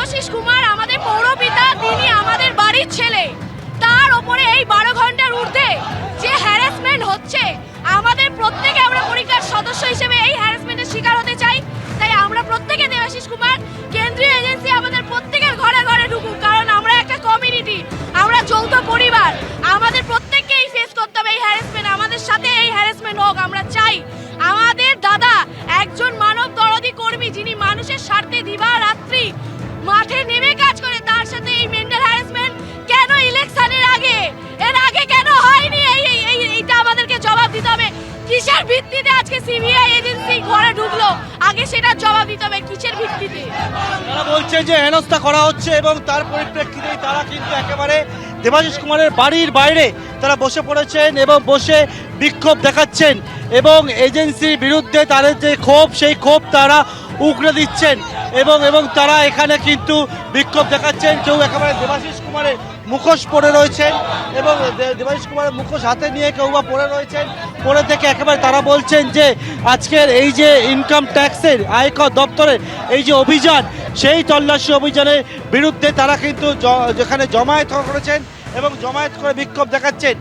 দেবাশিস কুমার আমাদের পৌরপিতা, তিনি আমাদের বাড়ির ছেলে, তার ওপরে এই 12 ঘন্টার ঊর্ধ্বে যে হ্যারাসমেন্ট হচ্ছে, আমাদের প্রত্যেকে, আমরা পরিকার সদস্য হিসেবে এই হ্যারাসমেন্টের শিকার হতে চাই। তাই আমরা প্রত্যেকে দেবাশিস কুমার, কেন্দ্রীয় এজেন্সি আমাদের প্রত্যেকের ঘরে ঘরে ঢুকুক, কারণ আমরা একটা কমিউনিটি, আমরা যৌথ পরিবার, আমাদের প্রত্যেককেই ফেস করতে হবে এই হ্যারাসমেন্ট। আমাদের সাথে এই হ্যারাসমেন্ট হোক, আমরা চাই। আমাদের দাদা একজন মানব দরদি কর্মী, যিনি মানুষের স্বার্থে দিবারাত্রি মাঠে নেমে কাজ করে, তার সাথে এই মেন্টাল হ্যারাসমেন্ট কেন ইলেকশনের আগে, এর আগে কেন হয়নি? এইটা আমাদেরকে জবাব দিতে হবে। কিসের ভিত্তিতে আজকে সিবিআই এজেন্সি ঘরে ঢুকলো, আগে সেটা জবাব দিতে হবে। কিসের ভিত্তিতে? তারা বলছে যে হেনস্থা করা হচ্ছে এবং তার পরিপ্রেক্ষিতেই তারা কিন্তু একেবারে দেবাশিস কুমারের বাড়ির বাইরে তারা বসে পড়েছেন এবং বসে বিক্ষোভ দেখাচ্ছেন এবং এজেন্সির বিরুদ্ধে তাদের যে ক্ষোভ, সেই ক্ষোভ তারা উগড়ে দিচ্ছেন এবং তারা এখানে কিন্তু বিক্ষোভ দেখাচ্ছেন। কেউ একেবারে দেবাশিস কুমারের মুখোশ পরে রয়েছেন এবং দেবাশিস কুমারের মুখোশ হাতে নিয়ে কেউ বা পরে রয়েছেন। পরে থেকে একেবারে তারা বলছেন যে আজকের এই যে ইনকাম ট্যাক্সের আয়কর দপ্তরের এই যে অভিযান, সেই তল্লাশি অভিযানের বিরুদ্ধে তারা কিন্তু যেখানে জমায়েত করেছেন এবং জমায়েত করে বিক্ষোভ দেখাচ্ছেন।